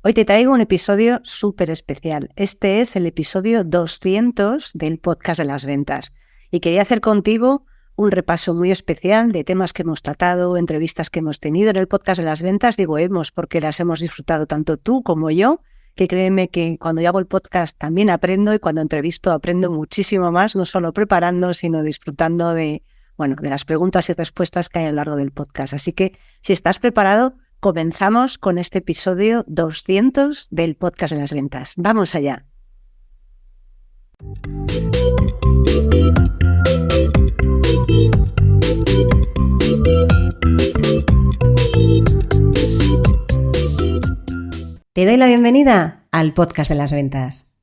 Hoy te traigo un episodio súper especial. Este es el episodio 200 del podcast de las ventas. Y quería hacer contigo un repaso muy especial de temas que hemos tratado, entrevistas que hemos tenido en el podcast de las ventas. Digo hemos porque las hemos disfrutado tanto tú como yo, que créeme que cuando yo hago el podcast también aprendo y cuando entrevisto aprendo muchísimo más, no solo preparando, sino disfrutando de las preguntas y respuestas que hay a lo largo del podcast. Así que si estás preparado, comenzamos con este episodio 200 del podcast de las ventas. ¡Vamos allá! Te doy la bienvenida al podcast de las ventas.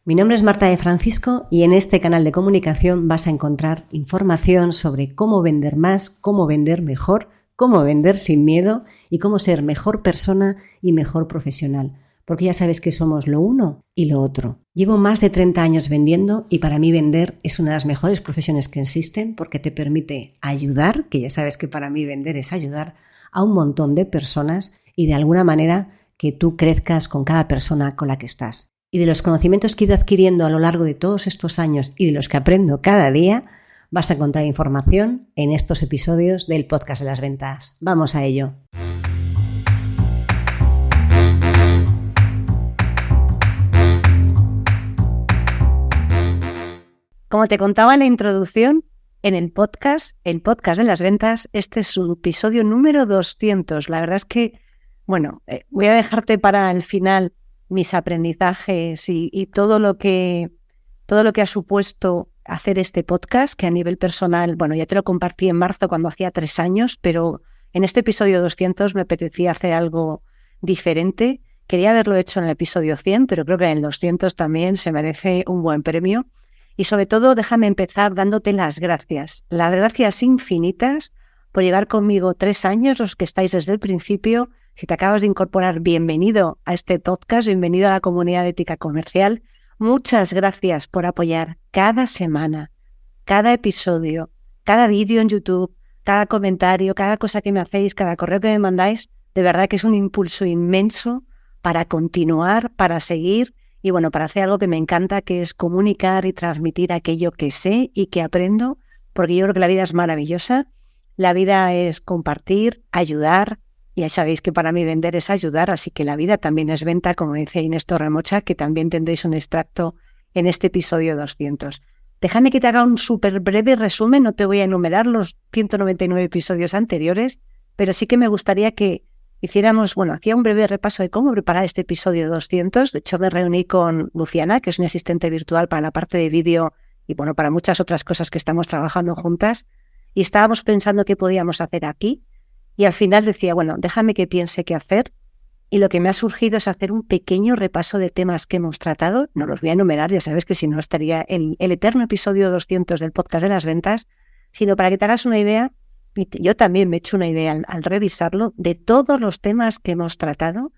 Mi nombre es Marta de Francisco y en este canal de comunicación vas a encontrar información sobre cómo vender más, cómo vender mejor, cómo vender sin miedo y cómo ser mejor persona y mejor profesional. Porque ya sabes que somos lo uno y lo otro. Llevo más de 30 años vendiendo y para mí vender es una de las mejores profesiones que existen porque te permite ayudar, que ya sabes que para mí vender es ayudar a un montón de personas y de alguna manera que tú crezcas con cada persona con la que estás. Y de los conocimientos que he ido adquiriendo a lo largo de todos estos años y de los que aprendo cada día, vas a encontrar información en estos episodios del podcast de las ventas. ¡Vamos a ello! Como te contaba en la introducción, en el podcast de las ventas, este es su episodio número 200. La verdad es que, voy a dejarte para el final mis aprendizajes y todo lo que ha supuesto hacer este podcast, que a nivel personal, ya te lo compartí en marzo cuando hacía 3 años, pero en este episodio 200 me apetecía hacer algo diferente. Quería haberlo hecho en el episodio 100, pero creo que en el 200 también se merece un buen premio. Y sobre todo, déjame empezar dándote las gracias infinitas por llevar conmigo 3 años, los que estáis desde el principio. Si te acabas de incorporar, bienvenido a este podcast, bienvenido a la comunidad de Ética Comercial. Muchas gracias por apoyar cada semana, cada episodio, cada vídeo en YouTube, cada comentario, cada cosa que me hacéis, cada correo que me mandáis. De verdad que es un impulso inmenso para continuar, para seguir y para hacer algo que me encanta, que es comunicar y transmitir aquello que sé y que aprendo, porque yo creo que la vida es maravillosa. La vida es compartir, ayudar. Y ya sabéis que para mí vender es ayudar, así que la vida también es venta, como dice Inés Torremocha, que también tendréis un extracto en este episodio 200. Déjame que te haga un súper breve resumen, no te voy a enumerar los 199 episodios anteriores, pero sí que me gustaría que hiciéramos, hacía un breve repaso de cómo preparar este episodio 200. De hecho, me reuní con Luciana, que es una asistente virtual para la parte de vídeo y para muchas otras cosas que estamos trabajando juntas, y estábamos pensando qué podíamos hacer aquí. Y al final decía, déjame que piense qué hacer. Y lo que me ha surgido es hacer un pequeño repaso de temas que hemos tratado. No los voy a enumerar, ya sabes que si no estaría el eterno episodio 200 del podcast de las ventas, sino para que te hagas una idea, y yo también me he hecho una idea al revisarlo, de todos los temas que hemos tratado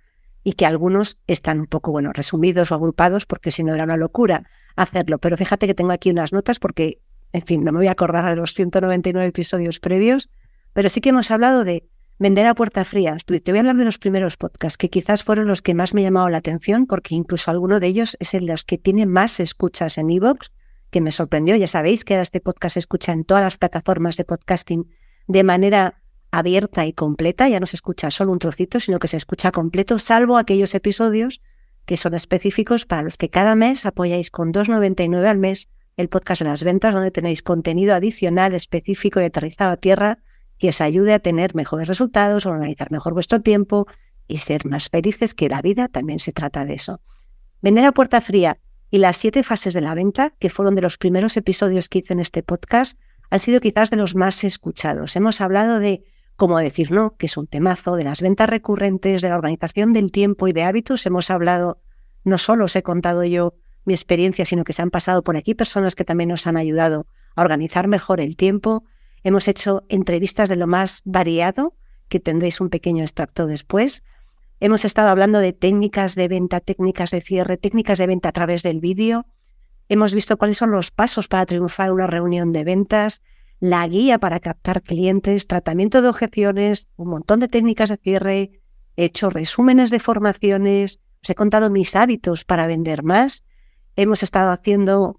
y que algunos están un poco, resumidos o agrupados, porque si no era una locura hacerlo. Pero fíjate que tengo aquí unas notas porque, en fin, no me voy a acordar de los 199 episodios previos, pero sí que hemos hablado de vender a puerta fría. Te voy a hablar de los primeros podcasts, que quizás fueron los que más me llamaron la atención, porque incluso alguno de ellos es el de los que tiene más escuchas en iVoox, que me sorprendió. Ya sabéis que ahora este podcast se escucha en todas las plataformas de podcasting de manera abierta y completa. Ya no se escucha solo un trocito, sino que se escucha completo, salvo aquellos episodios que son específicos para los que cada mes apoyáis con $2,99 al mes el podcast de las ventas, donde tenéis contenido adicional, específico y aterrizado a tierra, que os ayude a tener mejores resultados, a organizar mejor vuestro tiempo y ser más felices, que la vida también se trata de eso. Vender a puerta fría y las 7 fases de la venta, que fueron de los primeros episodios que hice en este podcast, han sido quizás de los más escuchados. Hemos hablado de cómo decir no, que es un temazo, de las ventas recurrentes, de la organización del tiempo y de hábitos. Hemos hablado, no solo os he contado yo mi experiencia, sino que se han pasado por aquí personas que también nos han ayudado a organizar mejor el tiempo. Hemos hecho entrevistas de lo más variado, que tendréis un pequeño extracto después. Hemos estado hablando de técnicas de venta, técnicas de cierre, técnicas de venta a través del vídeo. Hemos visto cuáles son los pasos para triunfar en una reunión de ventas. la guía para captar clientes, tratamiento de objeciones, un montón de técnicas de cierre, he hecho resúmenes de formaciones, os he contado mis hábitos para vender más. Hemos estado haciendo,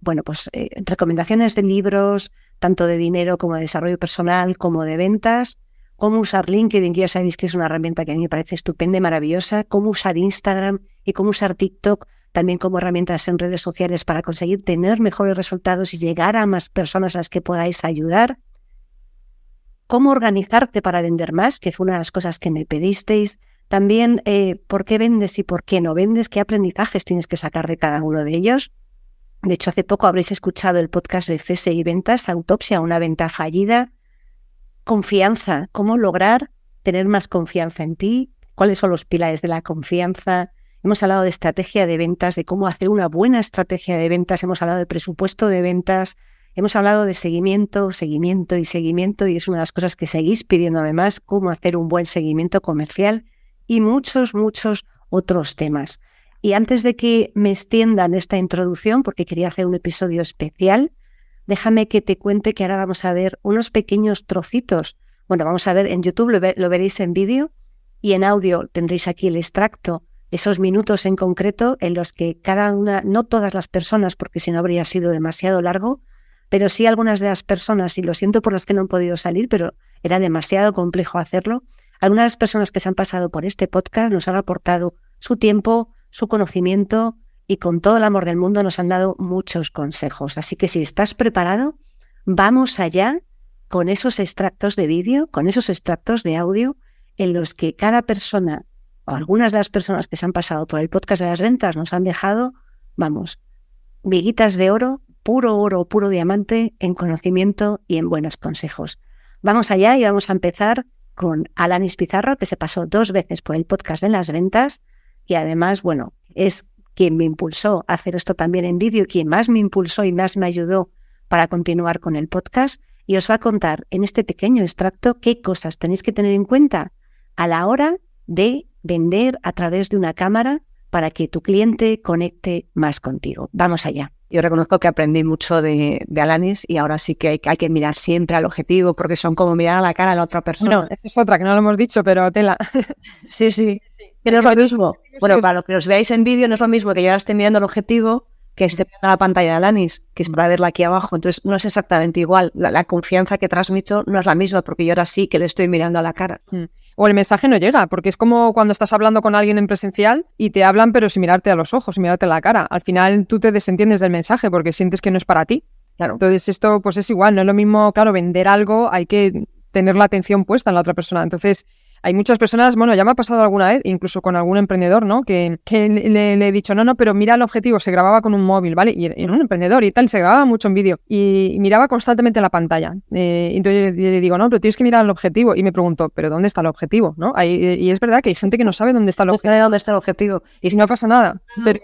recomendaciones de libros, tanto de dinero como de desarrollo personal, como de ventas, cómo usar LinkedIn, que ya sabéis que es una herramienta que a mí me parece estupenda y maravillosa, cómo usar Instagram y cómo usar TikTok también como herramientas en redes sociales para conseguir tener mejores resultados y llegar a más personas a las que podáis ayudar. Cómo organizarte para vender más, que fue una de las cosas que me pedisteis. También por qué vendes y por qué no vendes, qué aprendizajes tienes que sacar de cada uno de ellos. De hecho, hace poco habréis escuchado el podcast de CSI Ventas, Autopsia, una venta fallida. Confianza, cómo lograr tener más confianza en ti, cuáles son los pilares de la confianza. Hemos hablado de estrategia de ventas, de cómo hacer una buena estrategia de ventas, hemos hablado de presupuesto de ventas, hemos hablado de seguimiento, y es una de las cosas que seguís pidiendo además, cómo hacer un buen seguimiento comercial y muchos otros temas. Y antes de que me extiendan esta introducción, porque quería hacer un episodio especial, déjame que te cuente que ahora vamos a ver unos pequeños trocitos. Bueno, vamos a ver en YouTube, lo veréis en vídeo, y en audio tendréis aquí el extracto, esos minutos en concreto en los que cada una, no todas las personas, porque si no habría sido demasiado largo, pero sí algunas de las personas, y lo siento por las que no han podido salir, pero era demasiado complejo hacerlo, algunas de las personas que se han pasado por este podcast nos han aportado su tiempo, su conocimiento, y con todo el amor del mundo nos han dado muchos consejos. Así que si estás preparado, vamos allá con esos extractos de vídeo, con esos extractos de audio, en los que cada persona, o algunas de las personas que se han pasado por el podcast de las ventas, nos han dejado, miguitas de oro, puro diamante en conocimiento y en buenos consejos. Vamos allá y vamos a empezar con Alanis Pizarro, que se pasó 2 veces por el podcast de las ventas y además, es quien me impulsó a hacer esto también en vídeo, quien más me impulsó y más me ayudó para continuar con el podcast, y os va a contar en este pequeño extracto qué cosas tenéis que tener en cuenta a la hora de vender a través de una cámara para que tu cliente conecte más contigo. Vamos allá. Yo reconozco que aprendí mucho de Alanis y ahora sí que hay que mirar siempre al objetivo porque son como mirar a la cara a la otra persona. Bueno, esa es otra que no lo hemos dicho, pero tela. Sí. Que no es lo mismo. Bueno, para lo que os veáis en vídeo no es lo mismo que yo ahora esté mirando el objetivo que esté mirando la pantalla de Alanis, que es para verla aquí abajo. Entonces no es exactamente igual. La confianza que transmito no es la misma porque yo ahora sí que le estoy mirando a la cara. O el mensaje no llega, porque es como cuando estás hablando con alguien en presencial y te hablan pero sin mirarte a los ojos, sin mirarte a la cara. Al final tú te desentiendes del mensaje porque sientes que no es para ti. Claro. Entonces esto pues es igual, no es lo mismo, claro, vender algo, hay que tener la atención puesta en la otra persona. Entonces hay muchas personas, ya me ha pasado alguna vez, incluso con algún emprendedor, ¿no? Que le he dicho, no, pero mira el objetivo, se grababa con un móvil, ¿vale? Y era un emprendedor y tal, se grababa mucho en vídeo y miraba constantemente la pantalla. Entonces yo le digo, no, pero tienes que mirar el objetivo. Y me pregunto, ¿pero dónde está el objetivo? ¿No? Y es verdad que hay gente que no sabe dónde está el objetivo. ¿Dónde está el objetivo? Y si no pasa nada. Pero...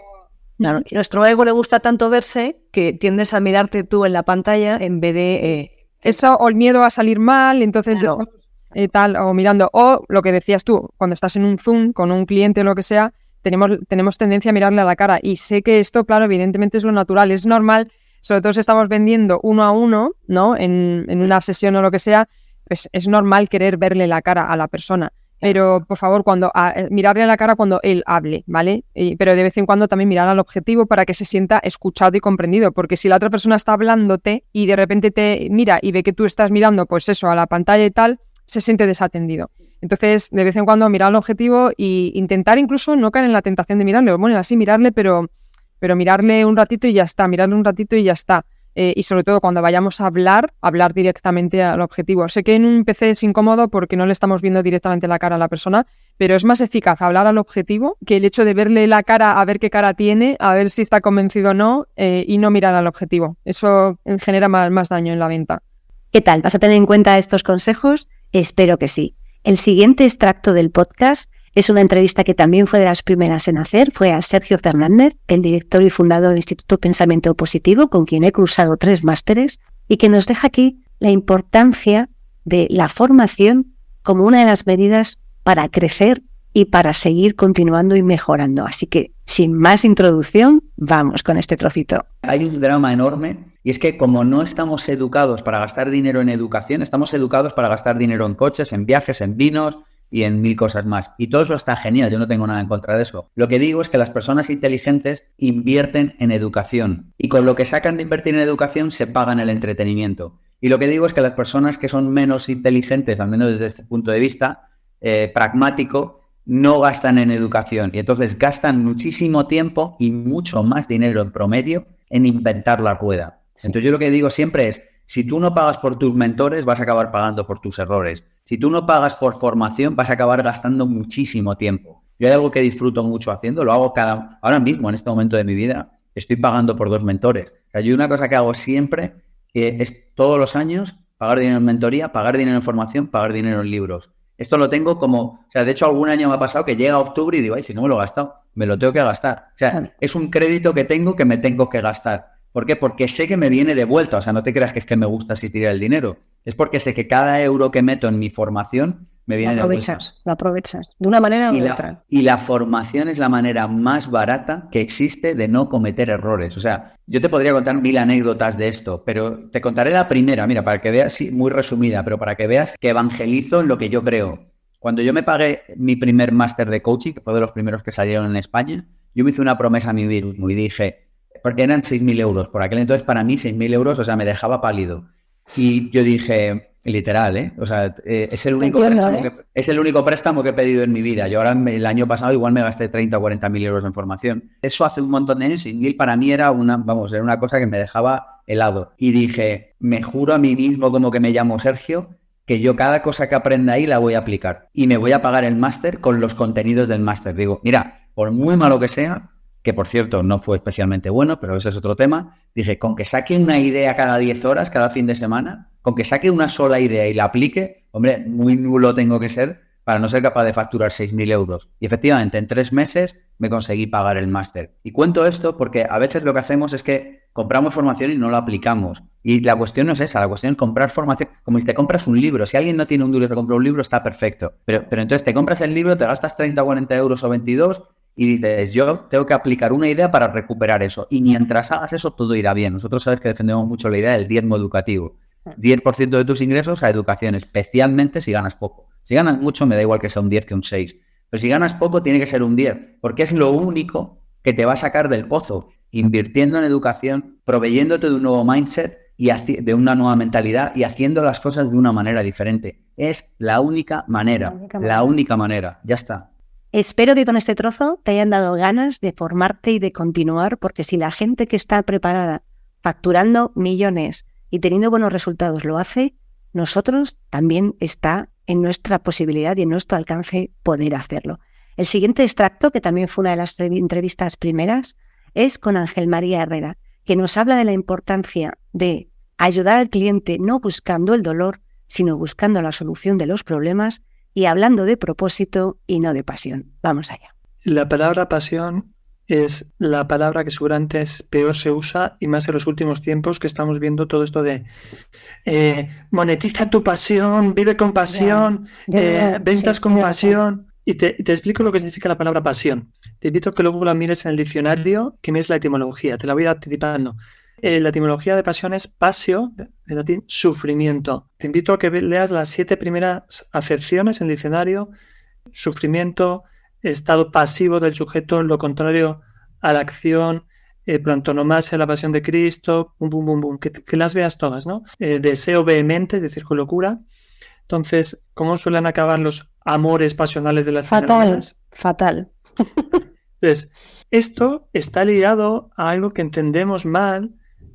Claro, y nuestro ego le gusta tanto verse que tiendes a mirarte tú en la pantalla en vez de... Eso, o el miedo a salir mal, entonces... Claro. Tal, o mirando, o lo que decías tú, cuando estás en un Zoom con un cliente o lo que sea, tenemos tendencia a mirarle a la cara, y sé que esto, claro, evidentemente es lo natural, es normal, sobre todo si estamos vendiendo uno a uno, ¿no? En una sesión o lo que sea, pues es normal querer verle la cara a la persona, pero por favor, mirarle a la cara cuando él hable, ¿vale? Pero de vez en cuando también mirar al objetivo para que se sienta escuchado y comprendido, porque si la otra persona está hablándote y de repente te mira y ve que tú estás mirando, pues eso, a la pantalla y tal, se siente desatendido. Entonces, de vez en cuando mirar el objetivo e intentar incluso no caer en la tentación de mirarle. Bueno, así mirarle, pero mirarle un ratito y ya está, y sobre todo cuando vayamos a hablar directamente al objetivo. Sé que en un PC es incómodo porque no le estamos viendo directamente la cara a la persona, pero es más eficaz hablar al objetivo que el hecho de verle la cara, a ver qué cara tiene, a ver si está convencido o no, y no mirar al objetivo. Eso genera más daño en la venta. ¿Qué tal? ¿Vas a tener en cuenta estos consejos? Espero que sí. El siguiente extracto del podcast es una entrevista que también fue de las primeras en hacer. Fue a Sergio Fernández, el director y fundador del Instituto Pensamiento Positivo, con quien he cursado 3 másteres, y que nos deja aquí la importancia de la formación como una de las medidas para crecer y para seguir continuando y mejorando. Así que sin más introducción, vamos con este trocito. Hay un drama enorme y es que como no estamos educados para gastar dinero en educación, estamos educados para gastar dinero en coches, en viajes, en vinos y en 1000 cosas más. Y todo eso está genial, yo no tengo nada en contra de eso. Lo que digo es que las personas inteligentes invierten en educación y con lo que sacan de invertir en educación se pagan el entretenimiento. Y lo que digo es que las personas que son menos inteligentes, al menos desde este punto de vista pragmático, no gastan en educación y entonces gastan muchísimo tiempo y mucho más dinero en promedio en inventar la rueda. Entonces yo lo que digo siempre es, si tú no pagas por tus mentores, vas a acabar pagando por tus errores. Si tú no pagas por formación, vas a acabar gastando muchísimo tiempo. Yo hay algo que disfruto mucho haciendo, lo hago ahora mismo, en este momento de mi vida, estoy pagando por 2 mentores. O sea, yo una cosa que hago siempre es todos los años pagar dinero en mentoría, pagar dinero en formación, pagar dinero en libros. Esto lo tengo como, o sea, de hecho algún año me ha pasado que llega octubre y digo, ay, si no me lo he gastado, me lo tengo que gastar. O sea, es un crédito que tengo que me tengo que gastar. ¿Por qué? Porque sé que me viene de vuelta. O sea, no te creas que es que me gusta así tirar el dinero. Es porque sé que cada euro que meto en mi formación me viene de vuelta. Lo aprovechas, de una manera u otra. Y la formación es la manera más barata que existe de no cometer errores. O sea, yo te podría contar 1000 anécdotas de esto, pero te contaré la primera, mira, para que veas, sí, muy resumida, pero para que veas que evangelizo en lo que yo creo. Cuando yo me pagué mi primer máster de coaching, que fue de los primeros que salieron en España, yo me hice una promesa a mí mismo y dije, porque eran 6.000 euros. Por aquel entonces, para mí, 6.000 euros, o sea, me dejaba pálido. Y yo dije, literal, o sea, es el único préstamo que he pedido en mi vida. Yo ahora, el año pasado, igual me gasté 30 o 40.000 euros en formación. Eso hace un montón de años, 6.000 para mí era una cosa que me dejaba helado. Y dije, me juro a mí mismo, como que me llamo Sergio, que yo cada cosa que aprenda ahí la voy a aplicar. Y me voy a pagar el máster con los contenidos del máster. Digo, mira, por muy malo que sea, que por cierto no fue especialmente bueno, pero ese es otro tema, dije, con que saque una idea cada 10 horas, cada fin de semana, con que saque una sola idea y la aplique, hombre, muy nulo tengo que ser para no ser capaz de facturar 6.000 euros. Y efectivamente, en 3 meses me conseguí pagar el máster. Y cuento esto porque a veces lo que hacemos es que compramos formación y no la aplicamos. Y la cuestión no es esa, la cuestión es comprar formación, como si te compras un libro. Si alguien no tiene un duro y se compra un libro, está perfecto. Pero entonces te compras el libro, te gastas 30 o 40 euros o 22 y dices, yo tengo que aplicar una idea para recuperar eso. Y mientras hagas eso, todo irá bien. Nosotros sabes que defendemos mucho la idea del diezmo educativo. 10% de tus ingresos a educación, especialmente si ganas poco. Si ganas mucho, me da igual que sea un 10 que un 6. Pero si ganas poco, tiene que ser un 10, porque es lo único que te va a sacar del pozo. Invirtiendo en educación, proveyéndote de un nuevo mindset y de una nueva mentalidad y haciendo las cosas de una manera diferente. Es la única manera. Ya está. Espero que con este trozo te hayan dado ganas de formarte y de continuar, porque si la gente que está preparada, facturando millones y teniendo buenos resultados lo hace, nosotros también está en nuestra posibilidad y en nuestro alcance poder hacerlo. El siguiente extracto, que también fue una de las entrevistas primeras, es con Ángel María Herrera, que nos habla de la importancia de ayudar al cliente no buscando el dolor, sino buscando la solución de los problemas, y hablando de propósito y no de pasión. Vamos allá. La palabra pasión es la palabra que seguramente peor se usa, y más en los últimos tiempos, que estamos viendo todo esto de monetiza tu pasión, vive con pasión, ventas con pasión. Y te explico lo que significa la palabra pasión. Te invito a que luego la mires en el diccionario, que es la etimología. Te la voy anticipando. La etimología de pasión es pasio, de latín sufrimiento. Te invito a que leas las 7 primeras acepciones en el diccionario. Sufrimiento, estado pasivo del sujeto, lo contrario a la acción, plantonomasia, la pasión de Cristo, que las veas todas, ¿no? Deseo vehemente, es decir, con locura. Entonces, ¿cómo suelen acabar los amores pasionales de las telenovelas? Fatal. Entonces, esto está ligado a algo que entendemos mal,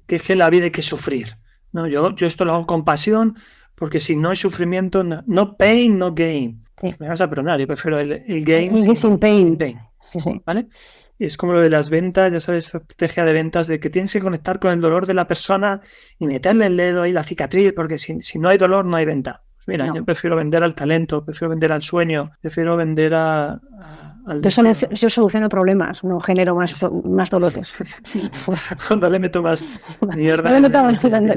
que es que en la vida hay que sufrir. No, yo esto lo hago con pasión, porque si no hay sufrimiento, no pain, no gain. Sí. Me vas a perdonar, yo prefiero el gain sin pain. Sí. ¿Vale? Es como lo de las ventas, ya sabes, estrategia de ventas, de que tienes que conectar con el dolor de la persona y meterle el dedo ahí, la cicatriz, porque si no hay dolor, no hay venta. Pues mira, yo prefiero vender al talento, prefiero vender al sueño, prefiero vender al... Yo soluciono problemas, no genero más dolores. Cuando le meto más mierda. Le meto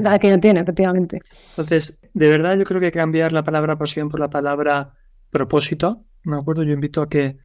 la que no tiene, efectivamente. Entonces, de verdad yo creo que hay que cambiar la palabra pasión por la palabra propósito. ¿De acuerdo? Yo invito a que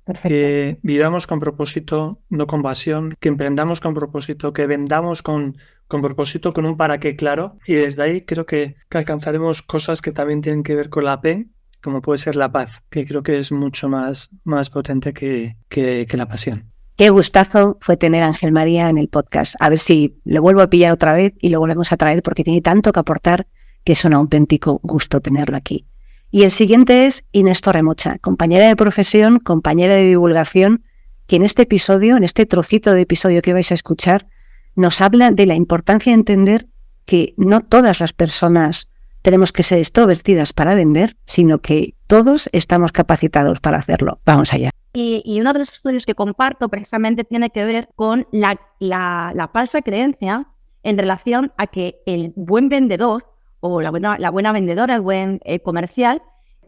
vivamos con propósito, no con pasión, que emprendamos con propósito, que vendamos con propósito, con un para qué claro. Y desde ahí creo que alcanzaremos cosas que también tienen que ver con la P, como puede ser la paz, que creo que es mucho más potente que la pasión. Qué gustazo fue tener a Ángel María en el podcast. A ver si lo vuelvo a pillar otra vez y lo volvemos a traer porque tiene tanto que aportar que es un auténtico gusto tenerlo aquí. Y el siguiente es Inés Torremocha, compañera de profesión, compañera de divulgación, que en este episodio, en este trocito de episodio que vais a escuchar, nos habla de la importancia de entender que no todas las personas tenemos que ser extrovertidas para vender, sino que todos estamos capacitados para hacerlo. Vamos allá. Y uno de los estudios que comparto precisamente tiene que ver con la falsa creencia en relación a que el buen vendedor o la buena vendedora, el buen comercial,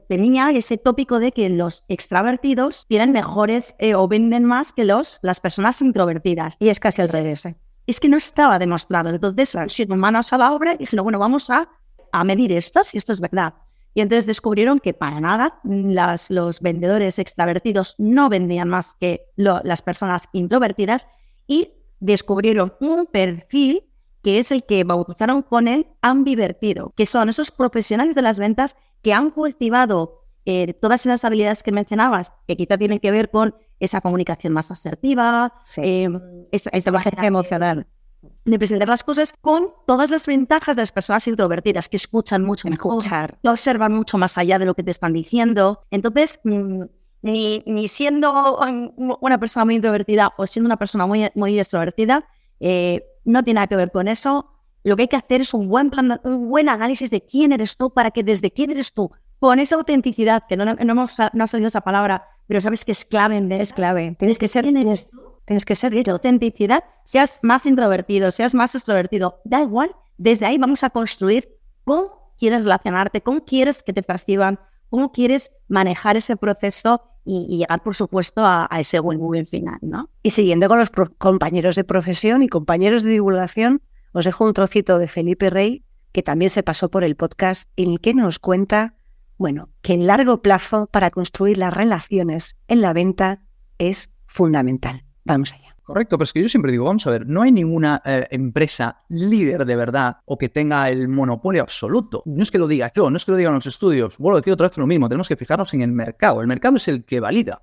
tenía ese tópico de que los extravertidos tienen mejores o venden más que las personas introvertidas. Y es casi al revés. Es que no estaba demostrado. Entonces, pusieron manos a la obra y dijeron, bueno, vamos a medir esto, si esto es verdad. Y entonces descubrieron que para nada los vendedores extravertidos no vendían más que las personas introvertidas y descubrieron un perfil que es el que bautizaron con el ambivertido, que son esos profesionales de las ventas que han cultivado todas esas habilidades que mencionabas, que quizá tienen que ver con esa comunicación más asertiva, esa inteligencia emocional, de presentar las cosas con todas las ventajas de las personas introvertidas, que escuchan mucho mejor, que observan mucho más allá de lo que te están diciendo. Entonces, ni siendo una persona muy introvertida o siendo una persona muy extrovertida, no tiene nada que ver con eso. Lo que hay que hacer es un buen análisis de quién eres tú, para que desde quién eres tú, con esa autenticidad, que no ha salido esa palabra, pero sabes que es clave. Es clave. Tienes que ser quién eres tú. Tienes que ser de autenticidad, seas más introvertido, seas más extrovertido, da igual. Desde ahí vamos a construir cómo quieres relacionarte, cómo quieres que te perciban, cómo quieres manejar ese proceso y llegar, por supuesto, a ese buen final, ¿no? Y siguiendo con los compañeros de profesión y compañeros de divulgación, os dejo un trocito de Felipe Rey, que también se pasó por el podcast, en el que nos cuenta, bueno, que en largo plazo para construir las relaciones en la venta es fundamental. Vamos allá. Correcto, pero es que yo siempre digo, vamos a ver, no hay ninguna empresa líder de verdad o que tenga el monopolio absoluto. No es que lo diga yo, no es que lo digan los estudios. Vuelvo a decir otra vez lo mismo, tenemos que fijarnos en el mercado. El mercado es el que valida.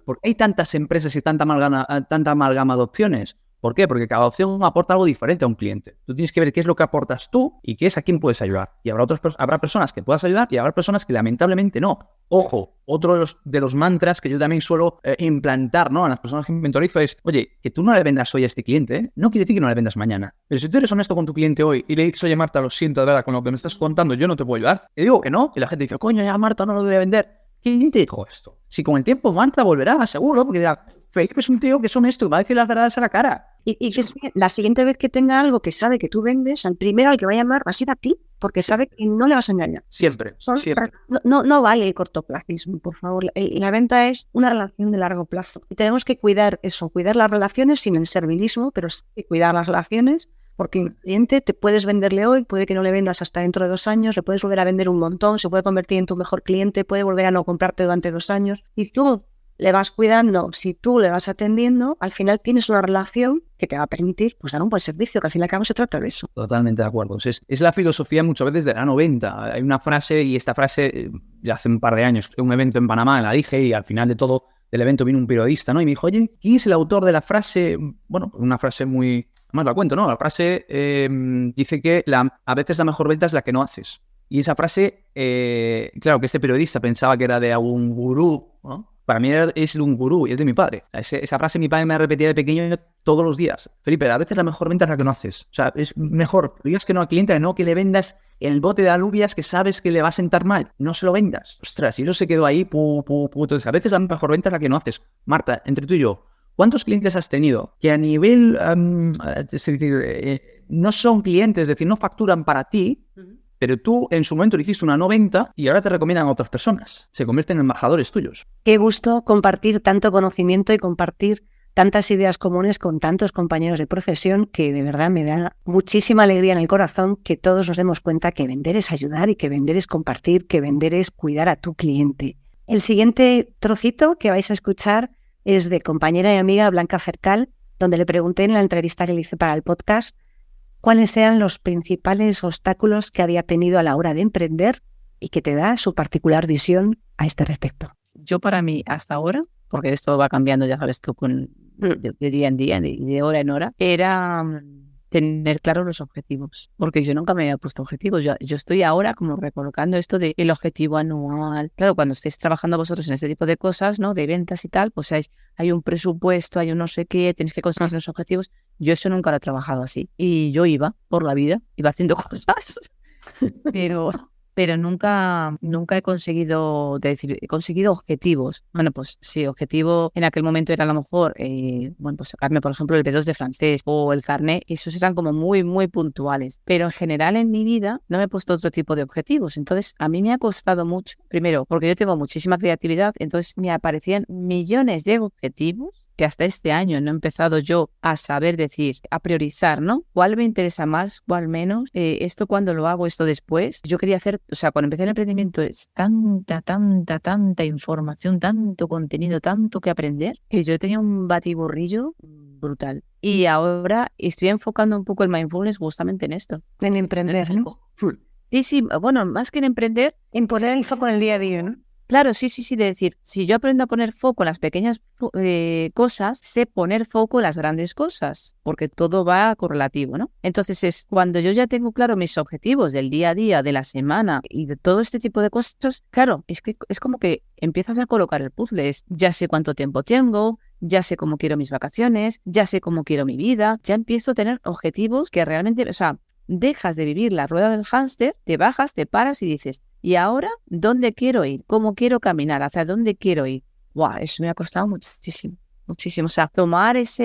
Porque hay tantas empresas y tanta amalgama de opciones. ¿Por qué? Porque cada opción aporta algo diferente a un cliente. Tú tienes que ver qué es lo que aportas tú y qué es a quién puedes ayudar. Y habrá personas que puedas ayudar y habrá personas que lamentablemente no. Ojo, otro de los mantras que yo también suelo implantar, ¿no?, a las personas que mentorizo es, oye, que tú no le vendas hoy a este cliente, no quiere decir que no le vendas mañana. Pero si tú eres honesto con tu cliente hoy y le dices, oye, Marta, lo siento, de verdad, con lo que me estás contando, yo no te puedo ayudar, te digo que no, y la gente dice, coño, ya Marta no lo debe vender. ¿Quién te dijo esto? Si con el tiempo Marta volverá, seguro, porque dirá, Felipe es un tío que es honesto y va a decir las verdades a la cara. Y que la siguiente vez que tenga algo que sabe que tú vendes, al primero al que va a llamar va a ser a ti, porque sabe que no le vas a engañar. Siempre. No vale el cortoplacismo, por favor. La venta es una relación de largo plazo. Y tenemos que cuidar eso, cuidar las relaciones sin el servilismo, pero sí cuidar las relaciones, porque el cliente te puedes venderle hoy, puede que no le vendas hasta dentro de 2 años, le puedes volver a vender un montón, se puede convertir en tu mejor cliente, puede volver a no comprarte durante 2 años, y tú le vas cuidando, si tú le vas atendiendo, al final tienes una relación que te va a permitir dar un buen servicio, que al fin y al cabo se trata de eso. Totalmente de acuerdo. Es la filosofía muchas veces de la 90. Hay una frase, y esta frase ya hace un par de años, un evento en Panamá, la dije, y al final de todo del evento vino un periodista, ¿no? Y me dijo, oye, ¿quién es el autor de la frase? Bueno, una frase muy... Además la cuento, ¿no? La frase dice que a veces la mejor venta es la que no haces. Y esa frase, claro que este periodista pensaba que era de algún gurú, ¿no? Para mí es de un gurú y es de mi padre. Esa frase mi padre me repetía de pequeño todos los días. Felipe, a veces la mejor venta es la que no haces. O sea, es mejor. Digas que no al cliente, no que le vendas el bote de alubias que sabes que le va a sentar mal. No se lo vendas. Ostras, y eso se quedó ahí. Entonces, a veces la mejor venta es la que no haces. Marta, entre tú y yo, ¿cuántos clientes has tenido que a nivel, es decir, no son clientes, es decir, no facturan para ti, pero tú en su momento le hiciste una 90 y ahora te recomiendan a otras personas? Se convierten en embajadores tuyos. Qué gusto compartir tanto conocimiento y compartir tantas ideas comunes con tantos compañeros de profesión, que de verdad me da muchísima alegría en el corazón que todos nos demos cuenta que vender es ayudar y que vender es compartir, que vender es cuidar a tu cliente. El siguiente trocito que vais a escuchar es de compañera y amiga Blanca Fercal, donde le pregunté en la entrevista que le hice para el podcast cuáles eran los principales obstáculos que había tenido a la hora de emprender y que te da su particular visión a este respecto. Yo para mí, hasta ahora, porque esto va cambiando, ya sabes tú, de día en día, de hora en hora, era tener claros los objetivos, porque yo nunca me había puesto objetivos. Yo estoy ahora como recolocando esto de el objetivo anual. Claro, cuando estéis trabajando vosotros en este tipo de cosas, ¿no? De ventas y tal, pues hay un presupuesto, hay un no sé qué, tenéis que conseguir los objetivos. Yo eso nunca lo he trabajado así. Y yo iba por la vida, iba haciendo cosas, pero nunca he conseguido he conseguido objetivos. Bueno, pues sí, objetivo en aquel momento era a lo mejor, pues sacarme, por ejemplo, el B2 de francés o el carnet. Esos eran como muy, muy puntuales. Pero en general en mi vida no me he puesto otro tipo de objetivos. Entonces, a mí me ha costado mucho. Primero, porque yo tengo muchísima creatividad, entonces me aparecían millones de objetivos que hasta este año no he empezado yo a saber decir, a priorizar, ¿no? ¿Cuál me interesa más, cuál menos? ¿Esto cuándo lo hago, esto después? Yo quería hacer, o sea, cuando empecé el emprendimiento es tanta información, tanto contenido, tanto que aprender, que yo tenía un batiburrillo brutal. Y ahora estoy enfocando un poco el mindfulness justamente en esto. En emprender, ¿no? Sí, bueno, más que en emprender. En poner el foco en el día a día, ¿no? Claro, sí, de decir, si yo aprendo a poner foco en las pequeñas cosas, sé poner foco en las grandes cosas, porque todo va correlativo, ¿no? Entonces es cuando yo ya tengo claro mis objetivos del día a día, de la semana y de todo este tipo de cosas, claro, es que es como que empiezas a colocar el puzzle, ya sé cuánto tiempo tengo, ya sé cómo quiero mis vacaciones, ya sé cómo quiero mi vida, ya empiezo a tener objetivos que realmente, o sea, dejas de vivir la rueda del hámster, te bajas, te paras y dices, ¿y ahora dónde quiero ir? ¿Cómo quiero caminar? ¿Hacia dónde quiero ir? ¡Guau! Eso me ha costado muchísimo. O sea, tomar esa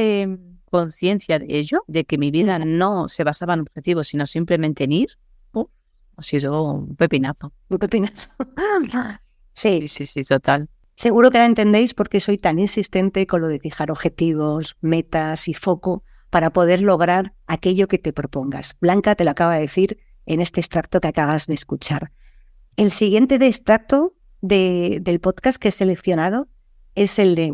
conciencia de ello, de que mi vida no se basaba en objetivos, sino simplemente en ir, ha sido un pepinazo. Un pepinazo. Sí, total. Seguro que ahora entendéis por qué soy tan insistente con lo de fijar objetivos, metas y foco para poder lograr aquello que te propongas. Blanca te lo acaba de decir en este extracto que acabas de escuchar. El siguiente extracto del podcast que he seleccionado es el de,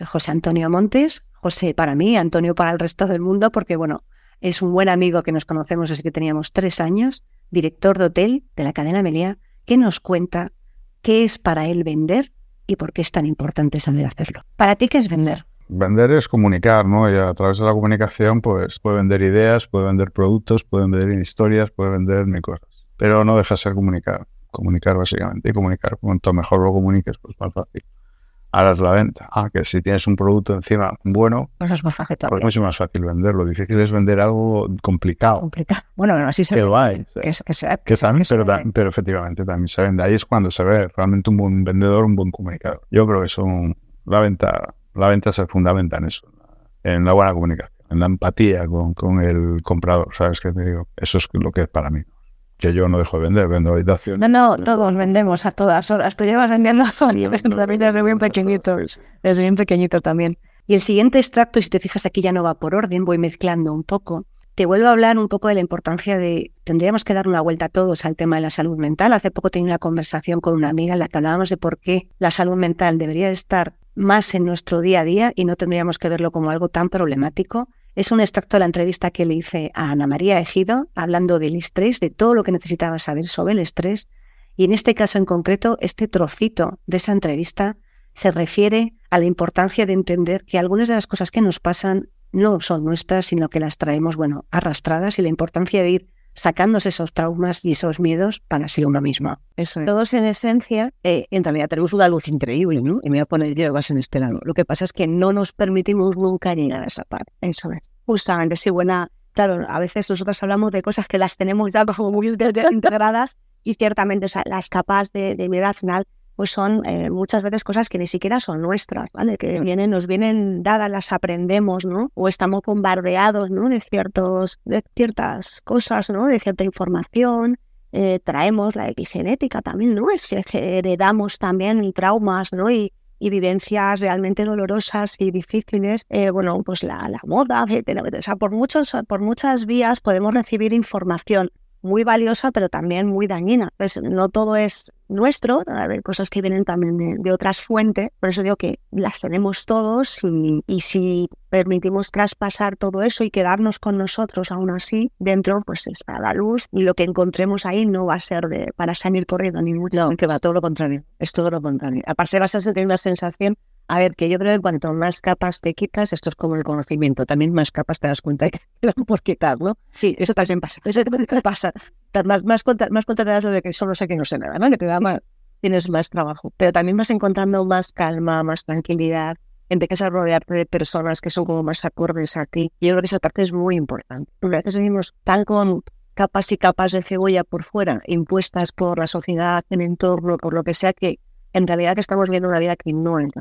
José Antonio Montes. José para mí, Antonio para el resto del mundo, porque, es un buen amigo que nos conocemos desde que teníamos 3 años, director de hotel de la cadena Meliá, que nos cuenta qué es para él vender y por qué es tan importante saber hacerlo. ¿Para ti qué es vender? Vender es comunicar, ¿no? Y a través de la comunicación, pues, puede vender ideas, puede vender productos, puede vender historias, puede vender mil cosas. Pero no deja de ser comunicar. Comunicar básicamente, y comunicar. Cuanto mejor lo comuniques, pues más fácil. Ahora es la venta. Que si tienes un producto encima bueno, pues es más fácil. Pues es mucho más fácil venderlo. Lo difícil es vender algo complicado. Bueno, así se ve. Que también, pero efectivamente también se vende. Ahí es cuando se ve realmente un buen vendedor, un buen comunicador. Yo creo que la venta se fundamenta en eso, en la buena comunicación, en la empatía con el comprador. ¿Sabes qué te digo? Eso es lo que es para mí. Que yo no dejo de vender, vendo habitaciones. No, todos vendemos a todas horas. Tú llevas vendiendo a Sony, desde bien pequeñito. Desde bien pequeñito también. Y el siguiente extracto, si te fijas aquí ya no va por orden, voy mezclando un poco. Te vuelvo a hablar un poco de la importancia tendríamos que dar una vuelta todos al tema de la salud mental. Hace poco tenía una conversación con una amiga en la que hablábamos de por qué la salud mental debería estar más en nuestro día a día y no tendríamos que verlo como algo tan problemático. Es un extracto de la entrevista que le hice a Ana María Ejido, hablando del estrés, de todo lo que necesitaba saber sobre el estrés. Y en este caso en concreto, este trocito de esa entrevista se refiere a la importancia de entender que algunas de las cosas que nos pasan no son nuestras, sino que las traemos, arrastradas, y la importancia de ir sacándose esos traumas y esos miedos para ser uno mismo. Eso es. Todos en esencia, en realidad tenemos una luz increíble, ¿no? Y me voy a poner yo en este lado. Lo que pasa es que no nos permitimos nunca llegar a esa parte. Eso es. Justamente, sí, claro, a veces nosotros hablamos de cosas que las tenemos ya como muy integradas y ciertamente, las capas de mirar al final, pues son muchas veces cosas que ni siquiera son nuestras, ¿vale? Que nos vienen dadas, las aprendemos, ¿no? O estamos bombardeados, ¿no? De ciertas cosas, ¿no? De cierta información. Traemos la epigenética también, ¿no? Es que heredamos también traumas, ¿no? Y vivencias realmente dolorosas y difíciles. Pues la moda, o sea, por muchas vías podemos recibir información. muy valiosa, pero también muy dañina. Pues no todo es nuestro, hay cosas que vienen también de otras fuentes, por eso digo que las tenemos todos y si permitimos traspasar todo eso y quedarnos con nosotros aún así, dentro pues está la luz y lo que encontremos ahí no va a ser para salir corriendo ni mucho. No, que va todo lo contrario, es todo lo contrario. Aparte vas a tener una sensación, a ver, que yo creo que cuanto más capas te quitas, esto es como el conocimiento, también más capas te das cuenta que te dan por quitar, ¿no? Sí, eso también pasa, eso también pasa. Más cuenta te das lo de que solo sé que no sé nada, ¿no? Que te da más, tienes más trabajo, pero también vas encontrando más calma, más tranquilidad, empiezas a rodearte de personas que son como más acordes a ti. Yo creo que esa parte es muy importante. A veces venimos tan con capas y capas de cebolla por fuera, impuestas por la sociedad, el entorno, por lo que sea, que en realidad que estamos viendo una vida que no es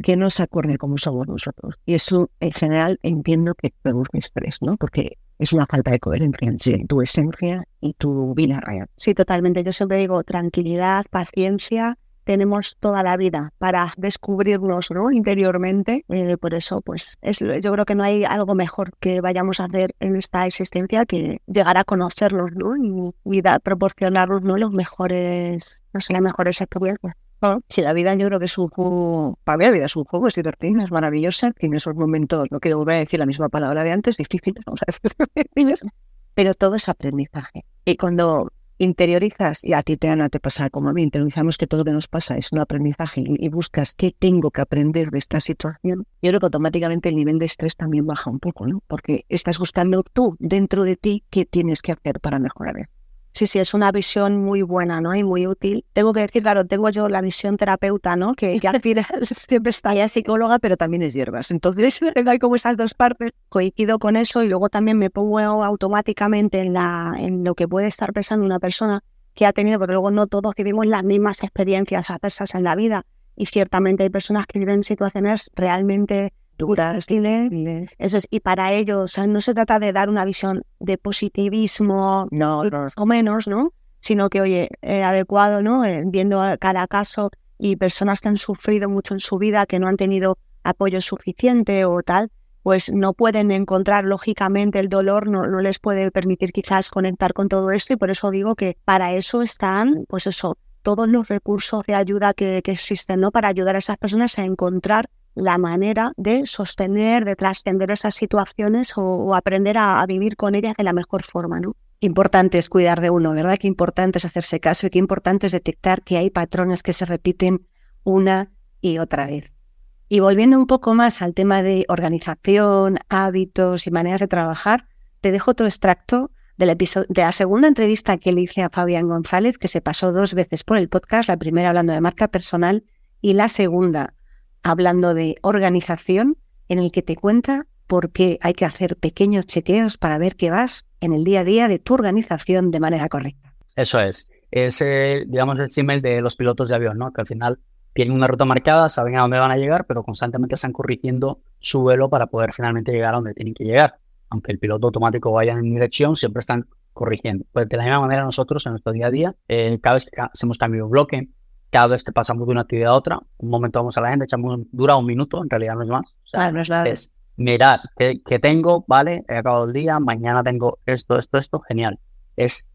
que no se acorde como somos nosotros. Y eso, en general, entiendo que produce estrés, ¿no? Porque es una falta de coherencia entre tu esencia y tu vida real. Sí, totalmente. Yo siempre digo tranquilidad, paciencia. Tenemos toda la vida para descubrirnos, ¿no? Interiormente. Por eso, pues, yo creo que no hay algo mejor que vayamos a hacer en esta existencia que llegar a conocernos, ¿no? Y proporcionarnos, ¿no? Los mejores, no sé, las mejores experiencias. Sí, la vida yo creo que es un juego, para mí la vida es un juego, es divertida, es maravillosa, tiene esos momentos, no quiero volver a decir la misma palabra de antes, difíciles, vamos a decir, pero todo es aprendizaje. Y cuando interiorizas, y a ti, Ana, te pasa como a mí, interiorizamos que todo lo que nos pasa es un aprendizaje y buscas qué tengo que aprender de esta situación, yo creo que automáticamente el nivel de estrés también baja un poco, ¿no? Porque estás buscando tú, dentro de ti, qué tienes que hacer para mejorar. Sí, es una visión muy buena, ¿no? Y muy útil. Tengo que decir, claro, tengo yo la visión terapeuta, ¿no? Que al final siempre está ya psicóloga, pero también es hierbas. Entonces, hay como esas dos partes. Coincido con eso y luego también me pongo automáticamente en lo que puede estar pensando una persona que ha tenido, porque luego no todos vivimos las mismas experiencias adversas en la vida. Y ciertamente hay personas que viven situaciones realmente duras, eso es, y para ellos, o sea, no se trata de dar una visión de positivismo, no, o menos, ¿no? Sino que, oye, adecuado, ¿no? Viendo cada caso y personas que han sufrido mucho en su vida, que no han tenido apoyo suficiente o tal, pues no pueden encontrar, lógicamente, el dolor, no les puede permitir quizás conectar con todo esto y por eso digo que para eso están, pues eso, todos los recursos de ayuda que existen, ¿no? Para ayudar a esas personas a encontrar la manera de sostener, de trascender esas situaciones o aprender a vivir con ellas de la mejor forma, ¿no? Importante es cuidar de uno, ¿verdad? Qué importante es hacerse caso y qué importante es detectar que hay patrones que se repiten una y otra vez. Y volviendo un poco más al tema de organización, hábitos y maneras de trabajar, te dejo otro extracto del episodio, de la segunda entrevista que le hice a Fabián González, que se pasó 2 veces por el podcast, la primera hablando de marca personal y la segunda hablando de organización, en el que te cuenta por qué hay que hacer pequeños chequeos para ver que vas en el día a día de tu organización de manera correcta. Eso es digamos, el símil de los pilotos de avión, ¿no? Que al final tienen una ruta marcada, saben a dónde van a llegar, pero constantemente están corrigiendo su vuelo para poder finalmente llegar a donde tienen que llegar. Aunque el piloto automático vaya en dirección, siempre están corrigiendo. Pues de la misma manera nosotros en nuestro día a día, cada vez que hacemos cambio de bloque, cada vez que pasamos de una actividad a otra, un momento vamos a la gente, dura 1 minuto, en realidad no es más. O sea, no es nada. Es mirar qué tengo, vale, he acabado el día, mañana tengo esto, genial. Es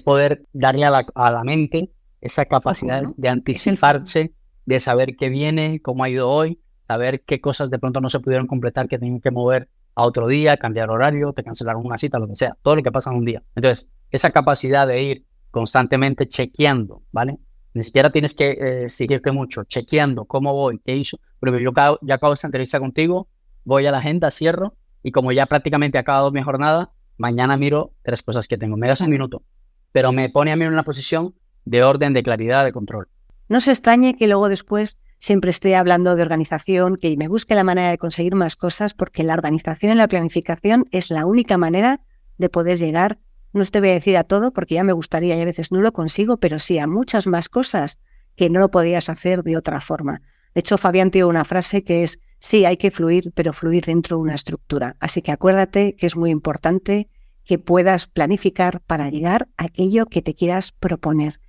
poder darle a la mente esa capacidad de anticiparse, de saber qué viene, cómo ha ido hoy, saber qué cosas de pronto no se pudieron completar, que tienen que mover a otro día, cambiar horario, te cancelaron una cita, lo que sea, todo lo que pasa en un día. Entonces, esa capacidad de ir constantemente chequeando, ¿vale? Ni siquiera tienes que seguirte mucho, chequeando cómo voy, qué hizo. Pero yo ya acabo esta entrevista contigo, voy a la agenda, cierro, y como ya prácticamente he acabado mi jornada, mañana miro 3 cosas que tengo. Me das 1 minuto, pero me pone a mí en una posición de orden, de claridad, de control. No se extrañe que luego después siempre esté hablando de organización, que me busque la manera de conseguir más cosas, porque la organización y la planificación es la única manera de poder llegar. No te voy a decir a todo porque ya me gustaría y a veces no lo consigo, pero sí a muchas más cosas que no lo podías hacer de otra forma. De hecho, Fabián tiene una frase que es, sí, hay que fluir, pero fluir dentro de una estructura. Así que acuérdate que es muy importante que puedas planificar para llegar a aquello que te quieras proponer.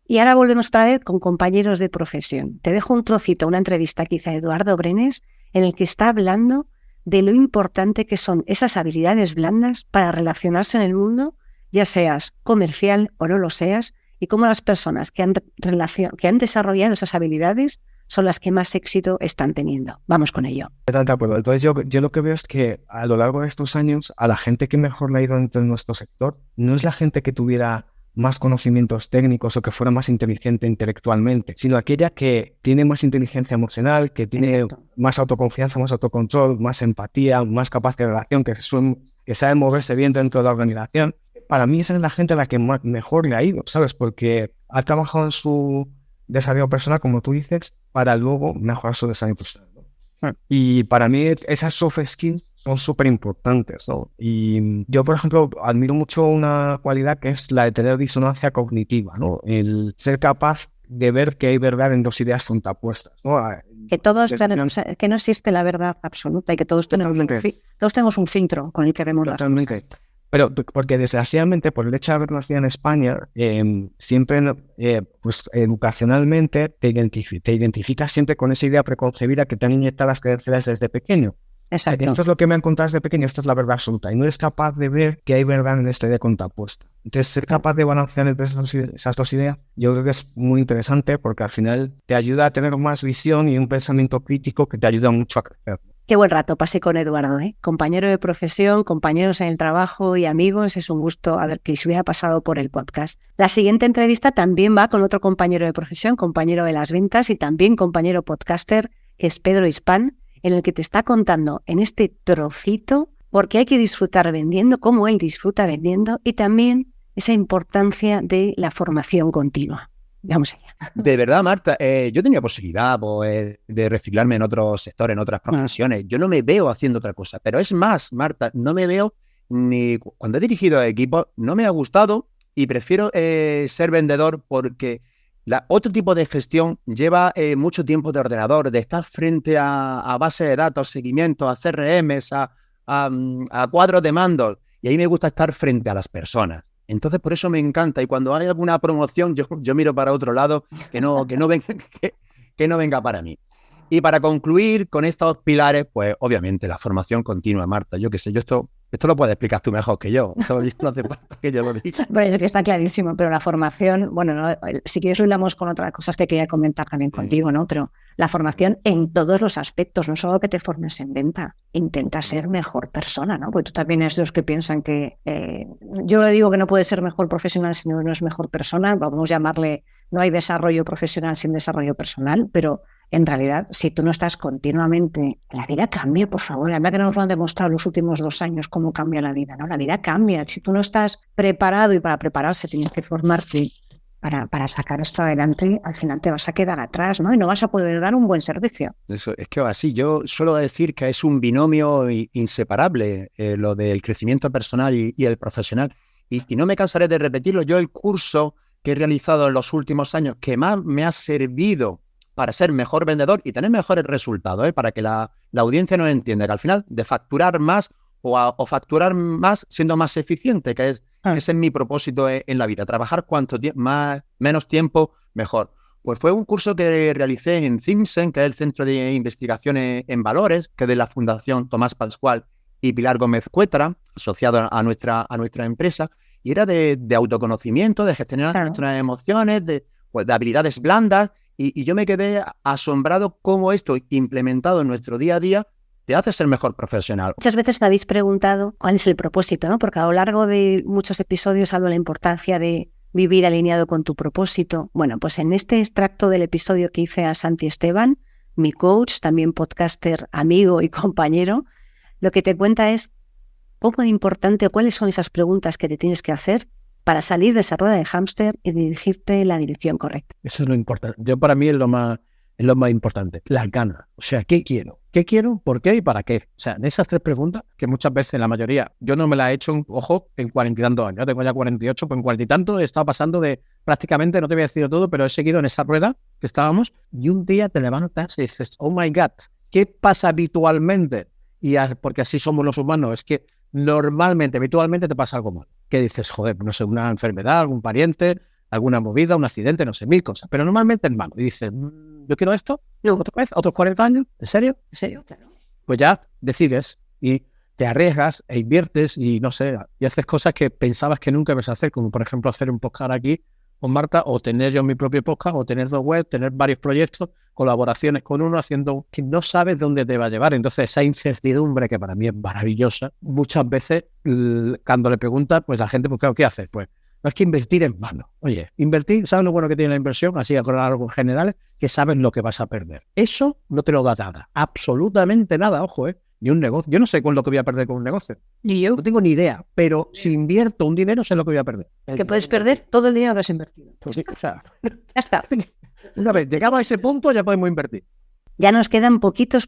Y ahora volvemos otra vez con compañeros de profesión. Te dejo un trocito, una entrevista que hizo a Eduardo Brenes, en el que está hablando de lo importante que son esas habilidades blandas para relacionarse en el mundo ya seas comercial o no lo seas, y cómo las personas que han desarrollado esas habilidades son las que más éxito están teniendo. Vamos con ello. Totalmente de acuerdo. Entonces yo lo que veo es que a lo largo de estos años, a la gente que mejor le ha ido dentro de nuestro sector, no es la gente que tuviera más conocimientos técnicos o que fuera más inteligente intelectualmente, sino aquella que tiene más inteligencia emocional, que tiene más autoconfianza, más autocontrol, más empatía, más capacidad de relación, que sabe moverse bien dentro de la organización. Para mí esa es la gente a la que mejor le ha ido, ¿sabes? Porque ha trabajado en su desarrollo personal, como tú dices, para luego mejorar su desarrollo personal, ¿no? Y para mí esas soft skills son súper importantes, ¿no? Y yo, por ejemplo, admiro mucho una cualidad que es la de tener disonancia cognitiva, ¿no? El ser capaz de ver que hay verdad en dos ideas contrapuestas, ¿no? Que que no existe la verdad absoluta y que todos tenemos un filtro con el que vemos las cosas. Pero porque desgraciadamente, por el hecho de haber nacido en España, siempre, pues educacionalmente, te identificas siempre con esa idea preconcebida que te han inyectado las creencias desde pequeño. Exacto. Esto es lo que me han contado desde pequeño, esto es la verdad absoluta. Y no eres capaz de ver que hay verdad en esta idea contrapuesta. Entonces, ser capaz de balancear entre esas dos ideas, yo creo que es muy interesante porque al final te ayuda a tener más visión y un pensamiento crítico que te ayuda mucho a crecer. Qué buen rato pasé con Eduardo, ¿eh? Compañero de profesión, compañeros en el trabajo y amigos. Es un gusto a ver que se hubiera pasado por el podcast. La siguiente entrevista también va con otro compañero de profesión, compañero de las ventas y también compañero podcaster, que es Pedro Hispán, en el que te está contando en este trocito por qué hay que disfrutar vendiendo, cómo él disfruta vendiendo y también esa importancia de la formación continua. Vamos allá. De verdad, Marta, yo tenía posibilidad de reciclarme en otros sectores, en otras profesiones. Yo no me veo haciendo otra cosa. Pero es más, Marta, no me veo ni cuando he dirigido equipos, no me ha gustado y prefiero ser vendedor porque otro tipo de gestión lleva mucho tiempo de ordenador, de estar frente a bases de datos, seguimientos, a CRMs, a cuadros de mandos. Y ahí me gusta estar frente a las personas. Entonces, por eso me encanta. Y cuando hay alguna promoción, yo miro para otro lado, que no venga para mí. Y para concluir con estos pilares, pues obviamente la formación continua, Marta. Yo qué sé, esto lo puedes explicar tú mejor que yo. Esto no hace falta que yo lo diga. Bueno, es que está clarísimo, pero la formación, bueno, no, si quieres lo hilamos con otras cosas que quería comentar también contigo, ¿no? Pero la formación en todos los aspectos, no solo que te formes en venta, intenta ser mejor persona, ¿no? Porque tú también eres de los que piensan que yo le digo que no puedes ser mejor profesional si no es mejor persona, vamos a llamarle, no hay desarrollo profesional sin desarrollo personal, pero en realidad, si tú no estás continuamente, la vida cambia, por favor. La verdad que nos lo han demostrado los últimos 2 años cómo cambia la vida, ¿no? La vida cambia. Si tú no estás preparado y para prepararse tienes que formarte para sacar esto adelante, al final te vas a quedar atrás, ¿no? Y no vas a poder dar un buen servicio. Eso, es que así, yo suelo decir que es un binomio inseparable, lo del crecimiento personal y el profesional. Y no me cansaré de repetirlo. Yo el curso que he realizado en los últimos años que más me ha servido para ser mejor vendedor y tener mejores resultados, para que la audiencia nos entienda que al final de facturar más o facturar más siendo más eficiente, que ese es mi propósito en la vida, trabajar menos tiempo, mejor. Pues fue un curso que realicé en CIMSEN, que es el Centro de Investigación en Valores, que es de la Fundación Tomás Pascual y Pilar Gómez Cuetra, asociado a nuestra empresa, y era de autoconocimiento, de gestionar nuestras emociones, de habilidades blandas. Y yo me quedé asombrado cómo esto implementado en nuestro día a día te hace ser mejor profesional. Muchas veces me habéis preguntado cuál es el propósito, ¿no? Porque a lo largo de muchos episodios hablo de la importancia de vivir alineado con tu propósito. Bueno, pues en este extracto del episodio que hice a Santi Esteban, mi coach, también podcaster, amigo y compañero, lo que te cuenta es cómo es importante o cuáles son esas preguntas que te tienes que hacer para salir de esa rueda de hámster y dirigirte en la dirección correcta. Eso es lo importante. Para mí es lo más importante. Las ganas. O sea, ¿qué quiero? ¿Qué quiero? ¿Por qué? ¿Y para qué? O sea, en esas 3 preguntas, que muchas veces, la mayoría, yo no me las he hecho, en 40 y tantos años. Yo tengo ya 48, pues en 40 y tantos he estado pasando de prácticamente, no te voy a decir todo, pero he seguido en esa rueda que estábamos y un día te levantas y dices, oh my God, ¿qué pasa habitualmente? Porque así somos los humanos, es que habitualmente te pasa algo mal. Que dices, joder, no sé, una enfermedad, algún pariente, alguna movida, un accidente, no sé, 1000 cosas. Pero normalmente es malo. Y dices, ¿yo quiero esto? ¿Otra vez? ¿Otros 40 años? ¿En serio? ¿En serio? Claro. Pues ya decides y te arriesgas e inviertes y no sé, y haces cosas que pensabas que nunca ibas a hacer, como por ejemplo hacer un podcast aquí con Marta, o tener yo mi propio podcast, o tener 2 webs, tener varios proyectos, colaboraciones con uno, haciendo que no sabes dónde te va a llevar. Entonces esa incertidumbre, que para mí es maravillosa, muchas veces cuando le preguntas, pues la gente, pues claro, ¿qué haces? Pues no es que invertir en vano. Oye, invertir, ¿sabes lo bueno que tiene la inversión? Así con algo general, que sabes lo que vas a perder. Eso no te lo da nada, absolutamente nada, ojo, ni un negocio. Yo no sé cuál es lo que voy a perder con un negocio. ¿Y yo? No tengo ni idea, pero si invierto un dinero sé lo que voy a perder. Que puedes perder todo el dinero que has invertido. Pues sí, o sea, Ya está. una vez llegado a ese punto ya podemos invertir. Ya nos quedan poquitos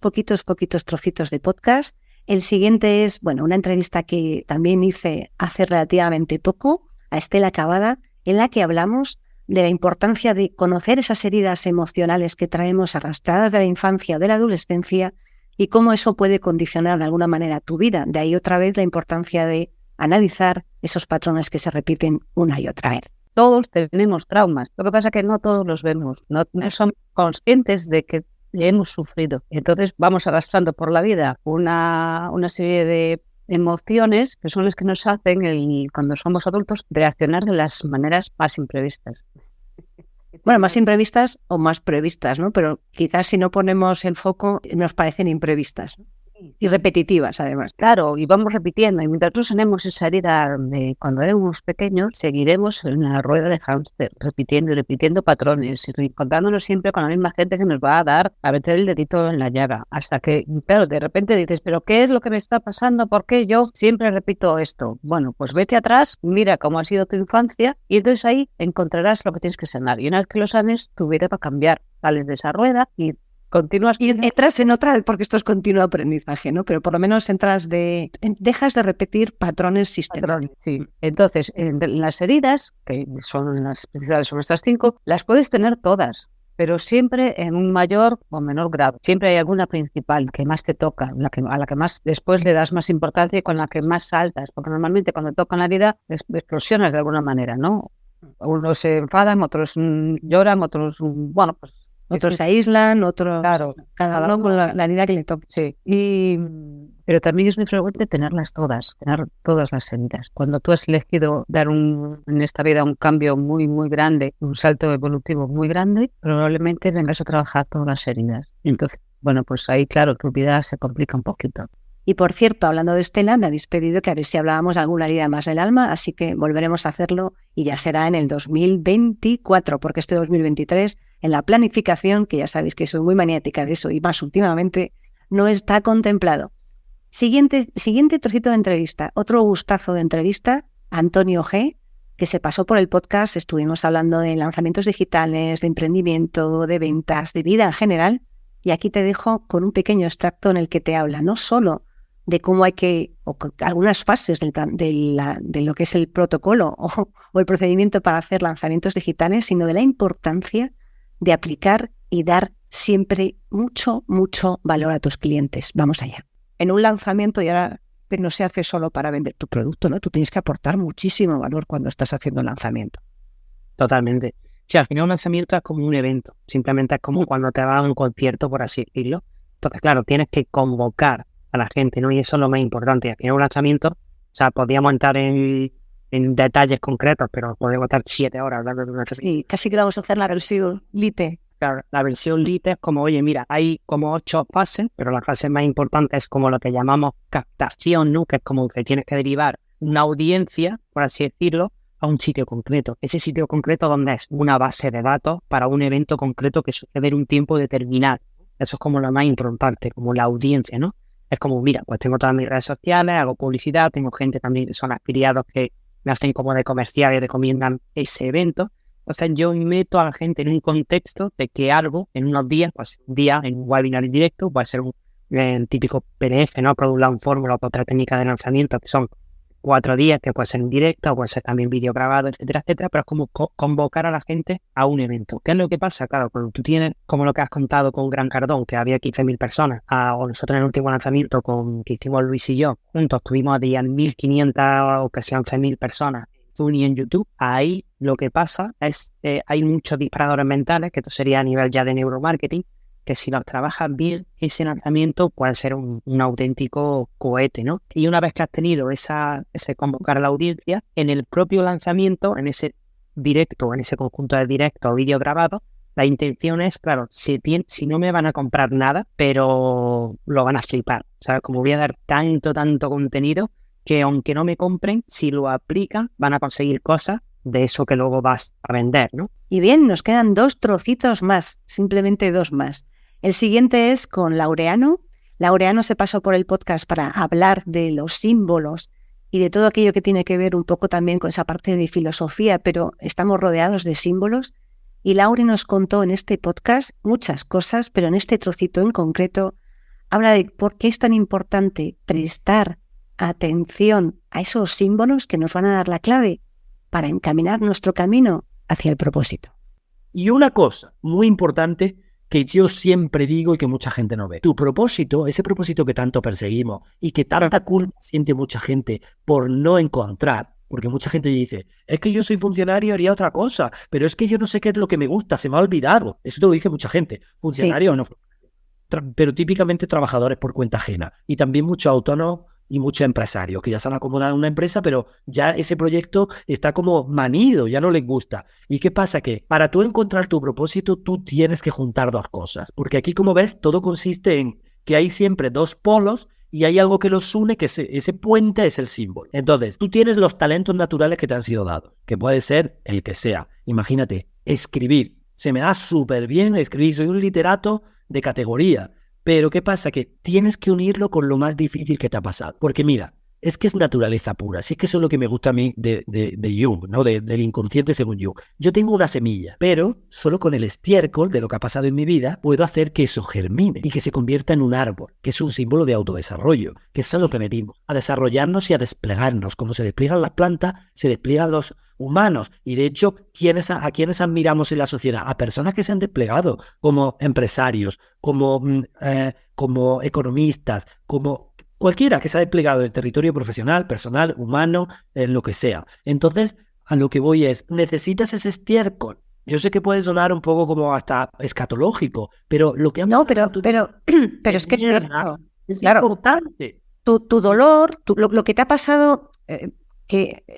trocitos de podcast. El siguiente es, bueno, una entrevista que también hice hace relativamente poco a Estela Cavada, en la que hablamos de la importancia de conocer esas heridas emocionales que traemos arrastradas de la infancia o de la adolescencia y cómo eso puede condicionar de alguna manera tu vida. De ahí otra vez la importancia de analizar esos patrones que se repiten una y otra vez. Todos tenemos traumas. Lo que pasa es que no todos los vemos. No somos conscientes de que hemos sufrido. Entonces vamos arrastrando por la vida una serie de emociones que son las que nos hacen, cuando somos adultos, reaccionar de las maneras más imprevistas. Bueno, más imprevistas o más previstas, ¿no? Pero quizás si no ponemos el foco nos parecen imprevistas, ¿no? Y repetitivas, además. Claro, y vamos repitiendo. Y mientras nosotros tenemos esa herida de cuando éramos pequeños, seguiremos en la rueda de hámster, repitiendo y repitiendo patrones, y encontrándonos siempre con la misma gente que nos va a dar a meter el dedito en la llaga. Hasta que, claro, de repente dices, ¿pero qué es lo que me está pasando? ¿Por qué yo siempre repito esto? Bueno, pues vete atrás, mira cómo ha sido tu infancia, y entonces ahí encontrarás lo que tienes que sanar. Y una vez que lo sanes, tu vida va a cambiar. Sales de esa rueda y continúas. Y entras en otra, porque esto es continuo aprendizaje, ¿no? Pero por lo menos dejas de repetir patrones sistemáticos. Sí. Entonces, en las heridas, que son las principales, son estas 5, las puedes tener todas, pero siempre en un mayor o menor grado. Siempre hay alguna principal que más te toca, a la que más después le das más importancia y con la que más saltas, porque normalmente cuando tocan la herida explosionas de alguna manera, ¿no? Unos se enfadan, otros lloran, otros, bueno, pues otros se aíslan, otros, claro, cada uno con la herida que le toca. Sí, pero también es muy frecuente tenerlas todas, tener todas las heridas. Cuando tú has elegido dar en esta vida un cambio muy, muy grande, un salto evolutivo muy grande, probablemente vengas a trabajar todas las heridas. Entonces, bueno, pues ahí, claro, tu vida se complica un poquito. Y por cierto, hablando de Estela, me habéis pedido que a ver si hablábamos de alguna herida más del alma, así que volveremos a hacerlo y ya será en el 2024, porque este 2023, en la planificación, que ya sabéis que soy muy maniática de eso y más últimamente, no está contemplado. Siguiente trocito de entrevista, otro gustazo de entrevista, Antonio G., que se pasó por el podcast, estuvimos hablando de lanzamientos digitales, de emprendimiento, de ventas, de vida en general, y aquí te dejo con un pequeño extracto en el que te habla no solo de cómo hay que, o algunas fases de lo que es el protocolo o el procedimiento para hacer lanzamientos digitales, sino de la importancia de aplicar y dar siempre mucho valor a tus clientes. Vamos allá. En un lanzamiento, y ahora no se hace solo para vender tu producto, ¿no? Tú tienes que aportar muchísimo valor cuando estás haciendo un lanzamiento. Totalmente. Sí, al final un lanzamiento es como un evento. Simplemente es como cuando te vas a un concierto, por así decirlo. Entonces, claro, tienes que convocar a la gente, ¿no? Y eso es lo más importante. Al final un lanzamiento, o sea, podríamos entrar en detalles concretos, pero podemos estar 7 horas hablando de un lanzamiento. Sí, casi que vamos a hacer la versión Lite. Claro, la versión Lite es como, oye, mira, hay como 8 fases, pero la fase más importante es como lo que llamamos captación, ¿no? Que es como que tienes que derivar una audiencia, por así decirlo, a un sitio concreto. Ese sitio concreto donde es una base de datos para un evento concreto que sucede en un tiempo determinado. Eso es como lo más importante, como la audiencia, ¿no? Es como, mira, pues tengo todas mis redes sociales, hago publicidad, tengo gente también que son afiliados que me hacen como de comercial y recomiendan ese evento. Entonces yo meto a la gente en un contexto de que algo en unos días, pues un día en un webinar en directo, puede ser un típico PDF, ¿no? Por un lado un fórmula, otra técnica de lanzamiento, que son 4 días, que puede ser en directo, puede ser también vídeo grabado, etcétera, etcétera, pero es como convocar a la gente a un evento. ¿Qué es lo que pasa? Claro, cuando tú tienes, como lo que has contado con Gran Cardón, que había 15.000 personas, o nosotros en el último lanzamiento que hicimos Luis y yo, juntos tuvimos a 10.500 o casi 11.000 personas en YouTube. Ahí lo que pasa es, hay muchos disparadores mentales, que esto sería a nivel ya de neuromarketing, que si los trabajas bien, ese lanzamiento puede ser un auténtico cohete, ¿no? Y una vez que has tenido ese convocar a la audiencia, en el propio lanzamiento, en ese directo, en ese conjunto de directo o vídeo grabado, la intención es, claro, si no me van a comprar nada, pero lo van a flipar, ¿sabes? Como voy a dar tanto contenido que aunque no me compren, si lo aplican, van a conseguir cosas de eso que luego vas a vender, ¿no? Y bien, nos quedan 2 trocitos más, simplemente 2 más. El siguiente es con Laureano. Laureano se pasó por el podcast para hablar de los símbolos y de todo aquello que tiene que ver un poco también con esa parte de filosofía, pero estamos rodeados de símbolos. Y Laure nos contó en este podcast muchas cosas, pero en este trocito en concreto habla de por qué es tan importante prestar atención a esos símbolos que nos van a dar la clave para encaminar nuestro camino hacia el propósito. Y una cosa muy importante que yo siempre digo y que mucha gente no ve. Tu propósito, ese propósito que tanto perseguimos y que tanta culpa siente mucha gente por no encontrar, porque mucha gente dice, es que yo soy funcionario, haría otra cosa, pero es que yo no sé qué es lo que me gusta, se me ha olvidado. Eso te lo dice mucha gente, funcionario o no, pero típicamente trabajadores por cuenta ajena y también muchos autónomos y muchos empresarios que ya se han acomodado en una empresa, pero ya ese proyecto está como manido, ya no les gusta. ¿Y qué pasa? Que para tú encontrar tu propósito, tú tienes que juntar 2 cosas. Porque aquí, como ves, todo consiste en que hay siempre 2 polos y hay algo que los une, que ese puente es el símbolo. Entonces, tú tienes los talentos naturales que te han sido dados, que puede ser el que sea. Imagínate, escribir. Se me da súper bien escribir, soy un literato de categoría. Pero ¿qué pasa? Que tienes que unirlo con lo más difícil que te ha pasado. Porque mira, es que es naturaleza pura. Si es que eso es lo que me gusta a mí de Jung, ¿no? Del inconsciente según Jung. Yo tengo una semilla, pero solo con el estiércol de lo que ha pasado en mi vida puedo hacer que eso germine y que se convierta en un árbol, que es un símbolo de autodesarrollo, que es a lo que venimos, a desarrollarnos y a desplegarnos. Como se despliegan las plantas, se despliegan los humanos. Y de hecho, ¿a quiénes admiramos en la sociedad? A personas que se han desplegado como empresarios, como economistas, como cualquiera que se ha desplegado en territorio profesional, personal, humano, en lo que sea. Entonces, a lo que voy es, necesitas ese estiércol. Yo sé que puede sonar un poco como hasta escatológico, pero lo que... No, pero es que es cierto. Claro, importante. Tu dolor, lo que te ha pasado...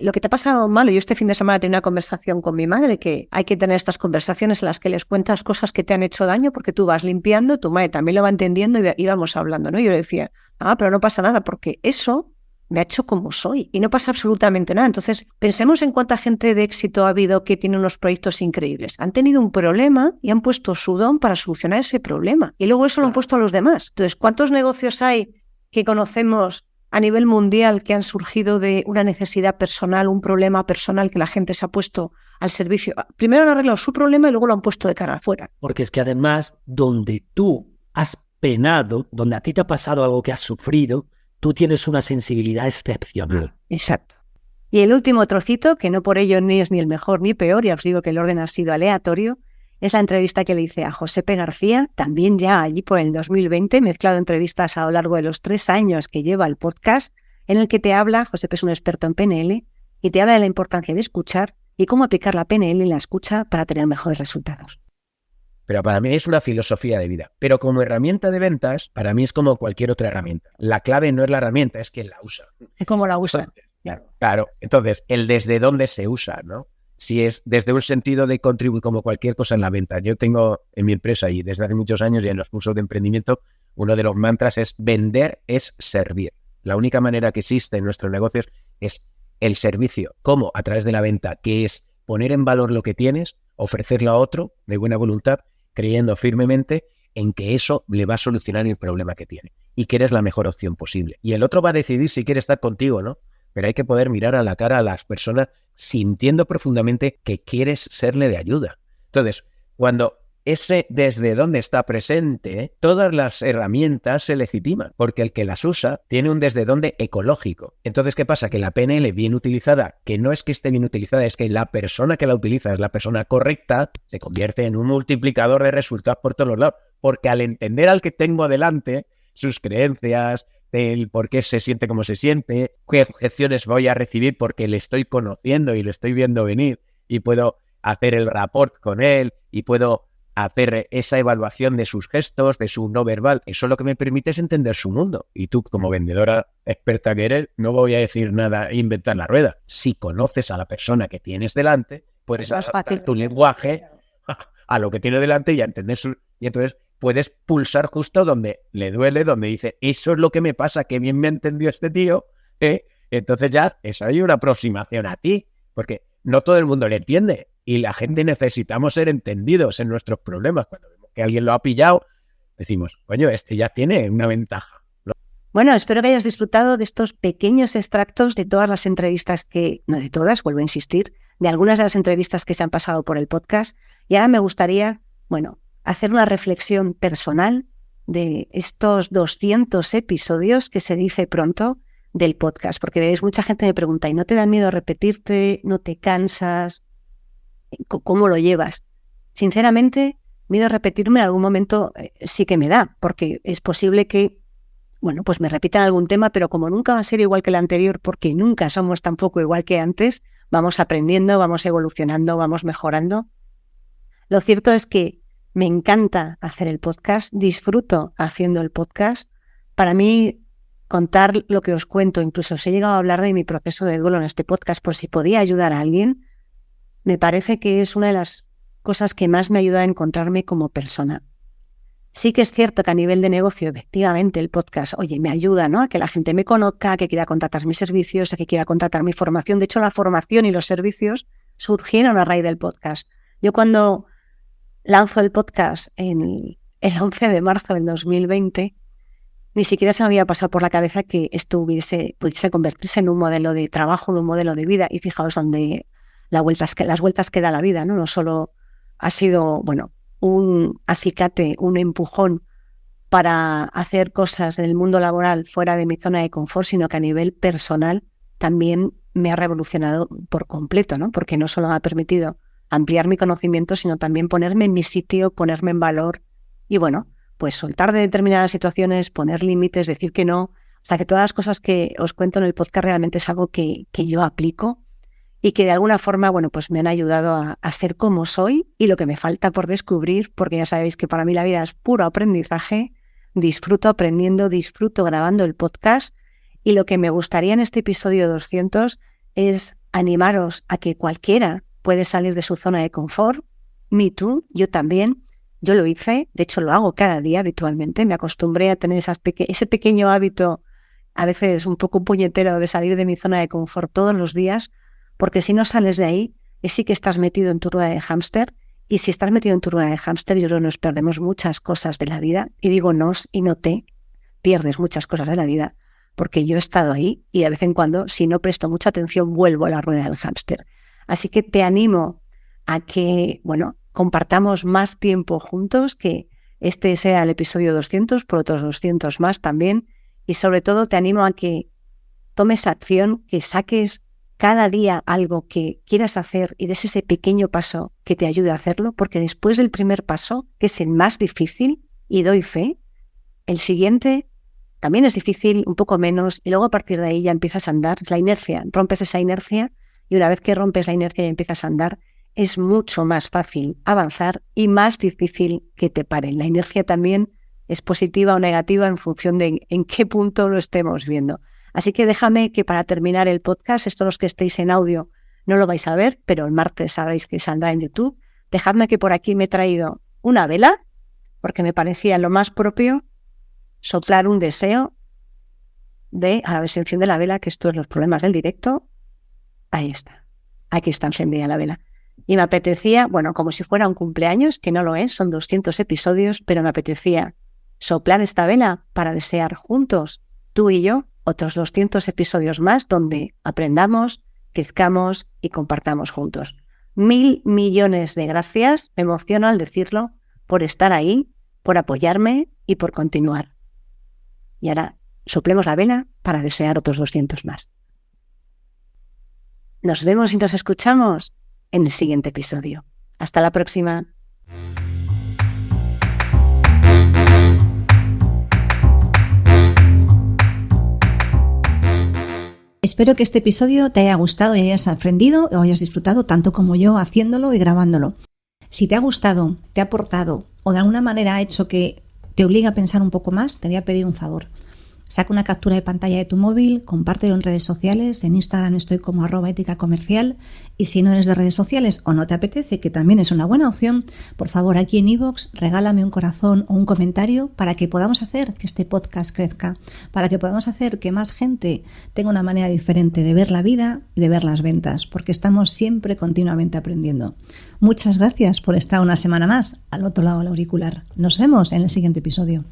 lo que te ha pasado malo, yo este fin de semana tenía una conversación con mi madre, que hay que tener estas conversaciones en las que les cuentas cosas que te han hecho daño porque tú vas limpiando, tu madre también lo va entendiendo y vamos hablando, ¿no? Yo le decía, pero no pasa nada porque eso me ha hecho como soy y no pasa absolutamente nada. Entonces, pensemos en cuánta gente de éxito ha habido que tiene unos proyectos increíbles. Han tenido un problema y han puesto su don para solucionar ese problema y luego eso lo han puesto a los demás. Entonces, ¿cuántos negocios hay que conocemos a nivel mundial que han surgido de una necesidad personal, un problema personal que la gente se ha puesto al servicio? Primero han arreglado su problema y luego lo han puesto de cara afuera. Porque es que además, donde tú has penado, donde a ti te ha pasado algo que has sufrido, tú tienes una sensibilidad excepcional. Exacto. Y el último trocito, que no por ello ni es ni el mejor ni peor, ya os digo que el orden ha sido aleatorio, es la entrevista que le hice a Josepe García, también ya allí por el 2020, mezclado entrevistas a lo largo de los 3 años que lleva el podcast, en el que te habla, Josepe es un experto en PNL, y te habla de la importancia de escuchar y cómo aplicar la PNL en la escucha para tener mejores resultados. Pero para mí es una filosofía de vida. Pero como herramienta de ventas, para mí es como cualquier otra herramienta. La clave no es la herramienta, es quien la usa. Es como la usa. Claro. Entonces, el desde dónde se usa, ¿no? Si es desde un sentido de contribuir como cualquier cosa en la venta. Yo tengo en mi empresa y desde hace muchos años y en los cursos de emprendimiento, uno de los mantras es vender es servir. La única manera que existe en nuestros negocios es el servicio. ¿Cómo? A través de la venta, que es poner en valor lo que tienes, ofrecerlo a otro de buena voluntad, creyendo firmemente en que eso le va a solucionar el problema que tiene y que eres la mejor opción posible. Y el otro va a decidir si quiere estar contigo, ¿no? Pero hay que poder mirar a la cara a las personas sintiendo profundamente que quieres serle de ayuda. Entonces, cuando ese desde dónde está presente, todas las herramientas se legitiman, porque el que las usa tiene un desde dónde ecológico. Entonces, ¿qué pasa? Que la PNL bien utilizada, que no es que esté bien utilizada, es que la persona que la utiliza es la persona correcta, se convierte en un multiplicador de resultados por todos los lados, porque al entender al que tengo delante, sus creencias, del por qué se siente como se siente, qué objeciones voy a recibir porque le estoy conociendo y lo estoy viendo venir y puedo hacer el rapport con él y puedo hacer esa evaluación de sus gestos, de su no verbal. Eso lo que me permite es entender su mundo. Y tú, como vendedora experta que eres, no voy a decir nada e inventar la rueda. Si conoces a la persona que tienes delante, puedes adaptar tu lenguaje a lo que tiene delante y a entender su... Y entonces puedes pulsar justo donde le duele, donde dice, eso es lo que me pasa, que bien me ha entendido este tío. Entonces ya, eso hay una aproximación a ti, porque no todo el mundo le entiende. Y la gente necesitamos ser entendidos en nuestros problemas. Cuando vemos que alguien lo ha pillado, decimos, coño, este ya tiene una ventaja. Bueno, espero que hayas disfrutado de estos pequeños extractos de todas las entrevistas no de todas, vuelvo a insistir, de algunas de las entrevistas que se han pasado por el podcast. Y ahora me gustaría, hacer una reflexión personal de estos 200 episodios que se dice pronto del podcast. Porque veis, mucha gente me pregunta, ¿y no te da miedo repetirte? ¿No te cansas? ¿Cómo lo llevas? Sinceramente, miedo a repetirme en algún momento sí que me da, porque es posible que, pues me repitan algún tema, pero como nunca va a ser igual que el anterior, porque nunca somos tampoco igual que antes, vamos aprendiendo, vamos evolucionando, vamos mejorando. Lo cierto es que me encanta hacer el podcast, disfruto haciendo el podcast. Para mí, contar lo que os cuento, incluso os he llegado a hablar de mi proceso de duelo en este podcast, por si podía ayudar a alguien, me parece que es una de las cosas que más me ayuda a encontrarme como persona. Sí que es cierto que a nivel de negocio, efectivamente, el podcast, me ayuda, ¿no?, a que la gente me conozca, a que quiera contratar mis servicios, a que quiera contratar mi formación. De hecho, la formación y los servicios surgieron a raíz del podcast. Yo cuando lanzo el podcast el 11 de marzo del 2020, ni siquiera se me había pasado por la cabeza que esto pudiese convertirse en un modelo de trabajo, en un modelo de vida. Y fijaos donde las vueltas que da la vida, ¿no? No solo ha sido, un acicate, un empujón para hacer cosas en el mundo laboral fuera de mi zona de confort, sino que a nivel personal también me ha revolucionado por completo, ¿no? Porque no solo me ha permitido ampliar mi conocimiento, sino también ponerme en mi sitio, ponerme en valor y, pues soltar de determinadas situaciones, poner límites, decir que no. O sea, que todas las cosas que os cuento en el podcast realmente es algo que yo aplico y que de alguna forma, pues me han ayudado a ser como soy y lo que me falta por descubrir, porque ya sabéis que para mí la vida es puro aprendizaje, disfruto aprendiendo, disfruto grabando el podcast y lo que me gustaría en este episodio 200 es animaros a que cualquiera puede salir de su zona de confort, me too, yo también, yo lo hice, de hecho lo hago cada día habitualmente, me acostumbré a tener ese pequeño hábito, a veces un poco puñetero, de salir de mi zona de confort todos los días, porque si no sales de ahí, sí que estás metido en tu rueda de hámster, y si estás metido en tu rueda de hámster, yo creo que nos perdemos muchas cosas de la vida, y digo nos y no te, pierdes muchas cosas de la vida, porque yo he estado ahí, y de vez en cuando, si no presto mucha atención, vuelvo a la rueda del hámster. Así que te animo a que, compartamos más tiempo juntos, que este sea el episodio 200, por otros 200 más también, y sobre todo te animo a que tomes acción, que saques cada día algo que quieras hacer y des ese pequeño paso que te ayude a hacerlo, porque después del primer paso, que es el más difícil, y doy fe, el siguiente también es difícil, un poco menos, y luego a partir de ahí ya empiezas a andar, es la inercia, rompes esa inercia, y una vez que rompes la inercia y empiezas a andar, es mucho más fácil avanzar y más difícil que te paren. La inercia también es positiva o negativa en función de en qué punto lo estemos viendo. Así que déjame que para terminar el podcast, esto los que estéis en audio no lo vais a ver, pero el martes sabréis que saldrá en YouTube. Dejadme que por aquí me he traído una vela, porque me parecía lo más propio soplar un deseo a ver si enciende la vela, que esto es los problemas del directo. Ahí está. Aquí está encendida la vela. Y me apetecía, como si fuera un cumpleaños, que no lo es, son 200 episodios, pero me apetecía soplar esta vela para desear juntos, tú y yo, otros 200 episodios más donde aprendamos, crezcamos y compartamos juntos. 1.000 millones de gracias, me emociono al decirlo, por estar ahí, por apoyarme y por continuar. Y ahora soplemos la vela para desear otros 200 más. Nos vemos y nos escuchamos en el siguiente episodio. Hasta la próxima. Espero que este episodio te haya gustado y hayas aprendido o hayas disfrutado tanto como yo haciéndolo y grabándolo. Si te ha gustado, te ha aportado o de alguna manera ha hecho que te obligue a pensar un poco más, te voy a pedir un favor. Saca una captura de pantalla de tu móvil, compártelo en redes sociales, en Instagram estoy como @éticacomercial, y si no eres de redes sociales o no te apetece, que también es una buena opción, por favor aquí en iVoox regálame un corazón o un comentario para que podamos hacer que este podcast crezca, para que podamos hacer que más gente tenga una manera diferente de ver la vida y de ver las ventas, porque estamos siempre continuamente aprendiendo. Muchas gracias por estar una semana más al otro lado del auricular. Nos vemos en el siguiente episodio.